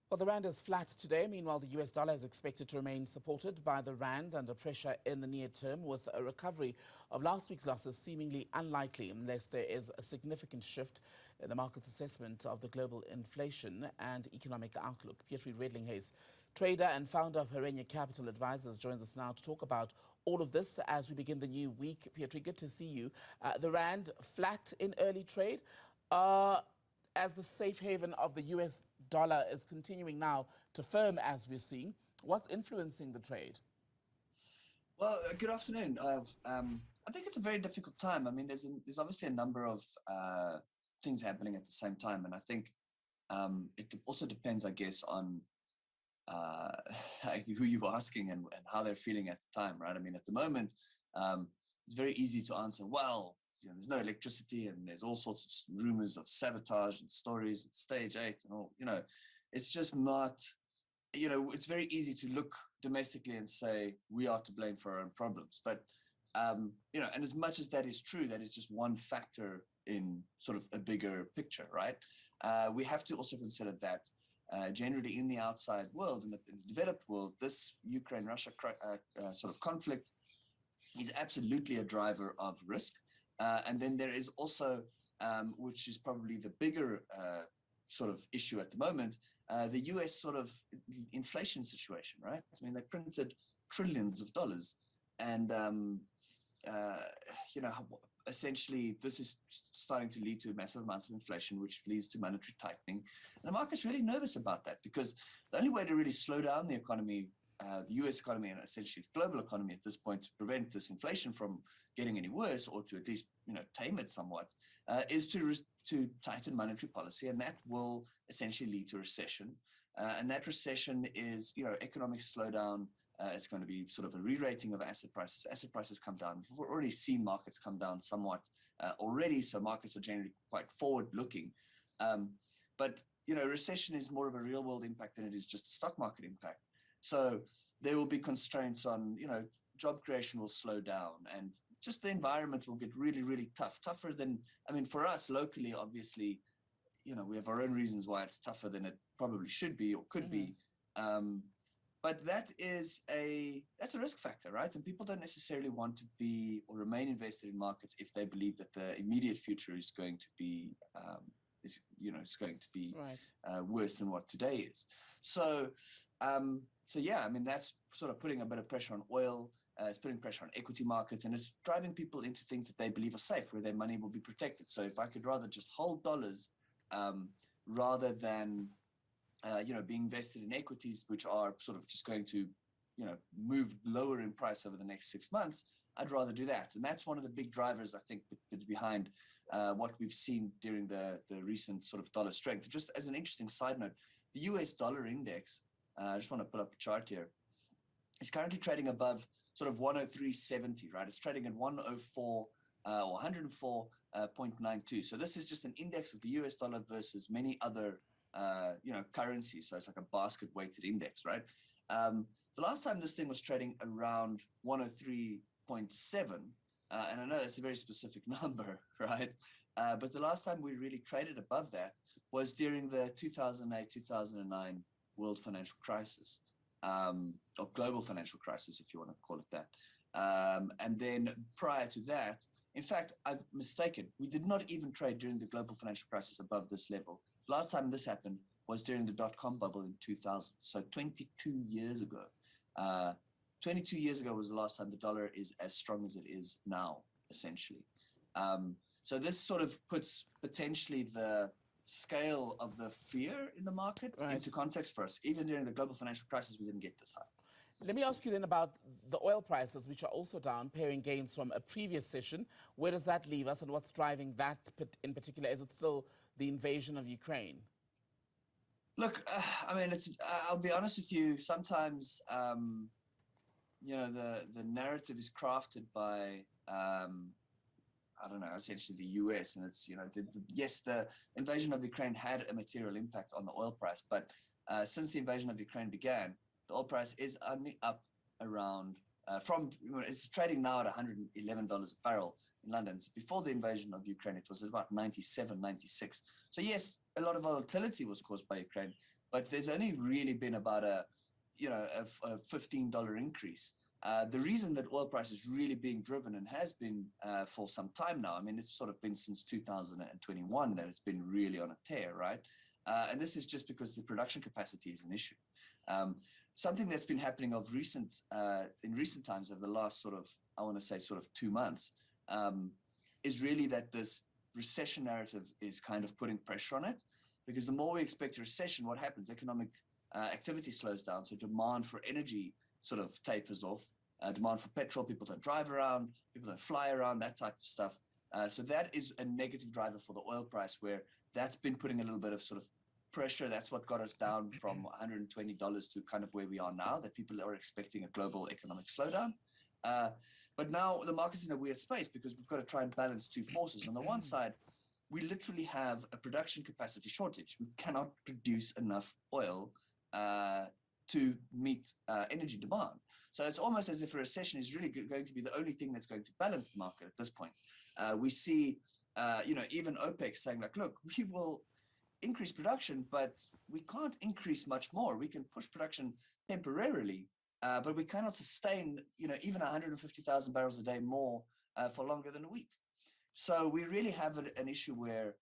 Well, the rand is flat today. Meanwhile, the US dollar is expected to remain supported by the rand under pressure in the near term, with a recovery of last week's losses seemingly unlikely unless there is a significant shift in the market's assessment of the global inflation and economic outlook. Petri Redelinghuys, trader and founder of Herenya Capital Advisors, joins us now to talk about all of this as we begin the new week. Petri, good to see you. The rand flat in early trade. As the safe haven of the US dollar is continuing now to firm, as we're seeing, what's influencing the trade? Well, good afternoon. I think it's a very difficult time. I mean, there's obviously a number of things happening at the same time, and I think it also depends, I guess, on who you're asking and how they're feeling at the time, right? I mean, at the moment, it's very easy to answer, well, there's no electricity and there's all sorts of rumors of sabotage and stories at stage 8 and all, it's just not, it's very easy to look domestically and say we are to blame for our own problems. But, and as much as that is true, that is just one factor in sort of a bigger picture, right? We have to also consider that generally in the outside world, in the developed world, this Ukraine-Russia sort of conflict is absolutely a driver of risk. And then there is also, which is probably the bigger sort of issue at the moment, the US sort of inflation situation, right? I mean, they printed trillions of dollars, and essentially this is starting to lead to massive amounts of inflation, which leads to monetary tightening. And the market's really nervous about that, because the only way to really slow down the economy, the US economy and essentially the global economy at this point, to prevent this inflation from getting any worse, or to at least tame it somewhat, is to tighten monetary policy, and that will essentially lead to recession. And that recession is economic slowdown. It's going to be sort of a re-rating of asset prices. Asset prices come down. We've already seen markets come down somewhat already, so markets are generally quite forward-looking. But recession is more of a real-world impact than it is just a stock market impact. So there will be constraints on, job creation will slow down, and just the environment will get really, really tougher than, I mean, for us locally, obviously, we have our own reasons why it's tougher than it probably should be or could be. But that's a risk factor, right? And people don't necessarily want to be or remain invested in markets if they believe that the immediate future is going to be, it's going to be worse than what today is. So yeah, I mean, that's sort of putting a bit of pressure on oil. It's putting pressure on equity markets, and it's driving people into things that they believe are safe, where their money will be protected. So if I could rather just hold dollars rather than being invested in equities, which are sort of just going to move lower in price over the next 6 months, I'd rather do that. And that's one of the big drivers, I think, that's behind what we've seen during the recent sort of dollar strength. Just as an interesting side note, the US dollar index, I just want to pull up a chart here, it's currently trading above sort of 103.70, right? It's trading at 104 or 104.92. So this is just an index of the US dollar versus many other currencies. So it's like a basket weighted index, right? The last time this thing was trading around 103.7, and I know that's a very specific number, right? But the last time we really traded above that was during the 2008-2009 world financial crisis, or global financial crisis, if you want to call it that. And then prior to that, in fact, I'm mistaken, we did not even trade during the global financial crisis above this level. Last time this happened was during the dot-com bubble in 2000, so 22 years ago. 22 years ago was the last time the dollar is as strong as it is now, essentially. So this sort of puts potentially the scale of the fear in the market into context for us. Even during the global financial crisis, we didn't get this high. Let me ask you then about the oil prices, which are also down, pairing gains from a previous session. Where does that leave us, and what's driving that in particular? Is it still the invasion of Ukraine? Look, I mean, I'll be honest with you, sometimes, the narrative is crafted by, I don't know, essentially the US, and it's, yes, the invasion of Ukraine had a material impact on the oil price, but since the invasion of Ukraine began, the oil price is only up around, it's trading now at $111 a barrel in London. So before the invasion of Ukraine, it was about 97, 96. So yes, a lot of volatility was caused by Ukraine, but there's only really been about a $15 increase. The reason that oil price is really being driven and has been for some time now, I mean, it's sort of been since 2021 that it's been really on a tear, right? And this is just because the production capacity is an issue. Something that's been happening in recent times over the last I want to say 2 months, is really that this recession narrative is kind of putting pressure on it, because the more we expect a recession, what happens? Economic activity slows down, so demand for energy sort of tapers off. Demand for petrol, people don't drive around, people don't fly around, that type of stuff. So that is a negative driver for the oil price, where that's been putting a little bit of sort of pressure. That's what got us down from $120 to kind of where we are now, that people are expecting a global economic slowdown. But now the market's in a weird space, because we've got to try and balance two forces. On the one side, we literally have a production capacity shortage. We cannot produce enough oil to meet energy demand. So it's almost as if a recession is really going to be the only thing that's going to balance the market at this point. We see, even OPEC saying, like, look, we will increase production, but we can't increase much more. We can push production temporarily, but we cannot sustain, even 150,000 barrels a day more for longer than a week. So we really have an issue where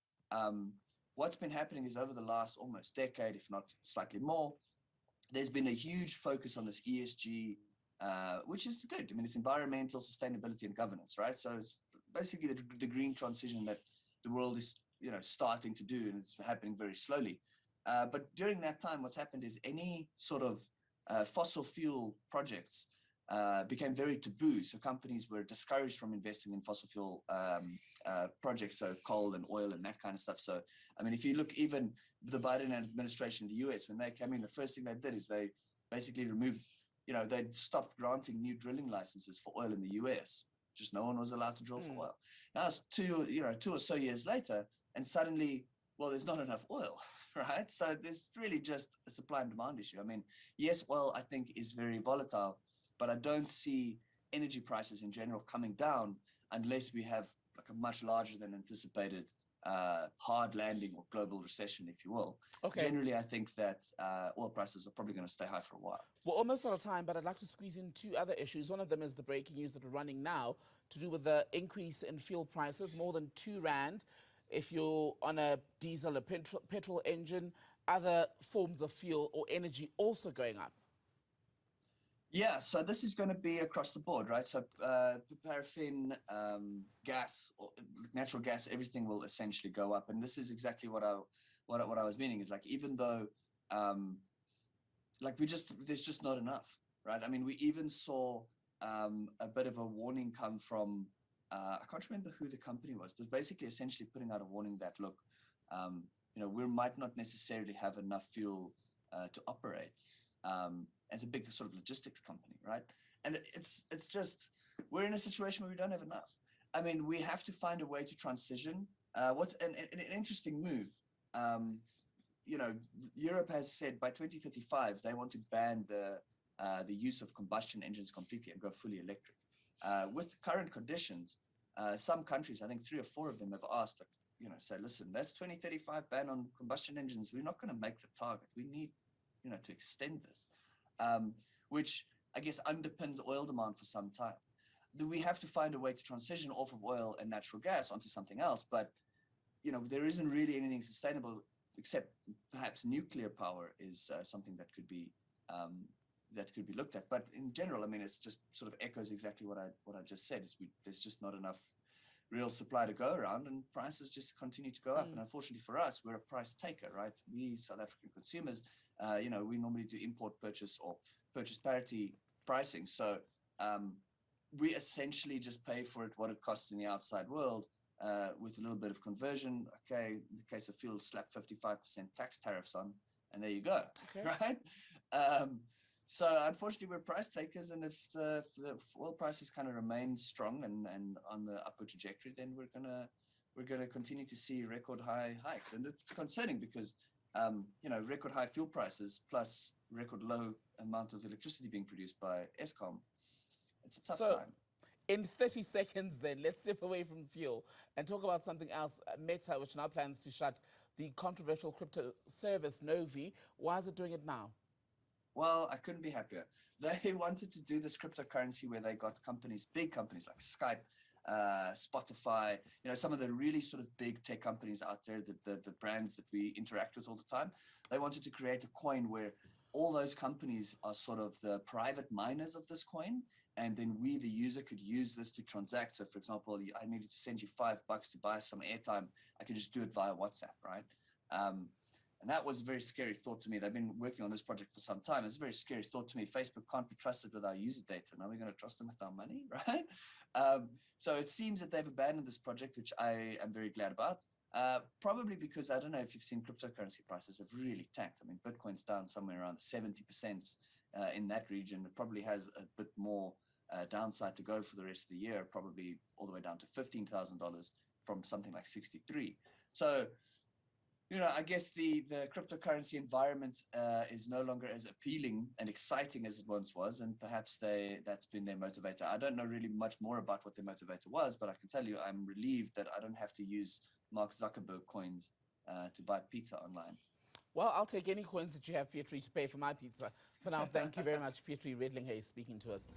what's been happening is, over the last almost decade, if not slightly more, there's been a huge focus on this ESG, which is good. I mean, it's environmental sustainability and governance, right? So it's basically the green transition that the world is, starting to do, and it's happening very slowly. But during that time, what's happened is any sort of fossil fuel projects became very taboo. So companies were discouraged from investing in fossil fuel projects, so coal and oil and that kind of stuff. So, I mean, if you look, even the Biden administration in the US, when they came in, the first thing they did is they basically removed, they stopped granting new drilling licenses for oil in the US. Just no one was allowed to drill for oil. Now it's 2 or so years later, and suddenly, well, there's not enough oil, right? So there's really just a supply and demand issue. I mean, yes, oil, I think, is very volatile, but I don't see energy prices in general coming down unless we have like a much larger than anticipated hard landing or global recession, if you will. Okay. Generally, I think that oil prices are probably going to stay high for a while. We're almost out of time, but I'd like to squeeze in 2 other issues. One of them is the breaking news that we're running now, to do with the increase in fuel prices, more than R2 if you're on a diesel or petrol engine, other forms of fuel or energy also going up. Yeah, so this is going to be across the board, right? So paraffin, gas, natural gas, everything will essentially go up. And this is exactly what I was meaning, is like, even though there's just not enough, right? I mean, we even saw a bit of a warning come from, I can't remember who the company was, but basically essentially putting out a warning that, look, we might not necessarily have enough fuel to operate. As a big sort of logistics company, right? And it's just, we're in a situation where we don't have enough. I mean, we have to find a way to transition. What's an interesting move, Europe has said by 2035 they want to ban the use of combustion engines completely and go fully electric. With current conditions, some countries, I think 3 or 4 of them, have asked, say, listen, that's 2035 ban on combustion engines. We're not going to make the target. We need, to extend this. Which I guess underpins oil demand for some time. We have to find a way to transition off of oil and natural gas onto something else, but there isn't really anything sustainable except perhaps nuclear power is something that could be looked at. But in general, I mean, it's just sort of echoes exactly what I just said. There's just not enough real supply to go around, and prices just continue to go up. And unfortunately for us, we're a price taker, right? We South African consumers, we normally do import purchase or purchase parity pricing. So we essentially just pay for it what it costs in the outside world with a little bit of conversion. Okay, in the case of fuel, slap 55% tax tariffs on, and there you go, okay. Right? So unfortunately, we're price takers, and if the oil prices kind of remain strong and on the upward trajectory, then we're gonna continue to see record high hikes, and it's concerning because record high fuel prices plus record low amount of electricity being produced by Eskom. It's a tough time. In 30 seconds then, let's step away from fuel and talk about something else. Meta, which now plans to shut the controversial crypto service Novi. Why is it doing it now? Well, I couldn't be happier. They wanted to do this cryptocurrency where they got companies, big companies like Skype, Spotify, some of the really sort of big tech companies out there, the brands that we interact with all the time. They wanted to create a coin where all those companies are sort of the private miners of this coin. And then we, the user, could use this to transact. So, for example, I needed to send you $5 to buy some airtime. I could just do it via WhatsApp, right? And that was a very scary thought to me. They've been working on this project for some time. It's a very scary thought to me. Facebook can't be trusted with our user data. Now we're going to trust them with our money, right? So it seems that they've abandoned this project, which I am very glad about. Probably because I don't know if you've seen cryptocurrency prices have really tanked. I mean, Bitcoin's down somewhere around 70% in that region. It probably has a bit more downside to go for the rest of the year, probably all the way down to $15,000 from something like 63. So, I guess the cryptocurrency environment is no longer as appealing and exciting as it once was, and perhaps that's been their motivator. I don't know really much more about what their motivator was, but I can tell you I'm relieved that I don't have to use Mark Zuckerberg coins to buy pizza online. Well, I'll take any coins that you have, Petri, to pay for my pizza. For now, thank you very much, Petri Redelinghuys, speaking to us.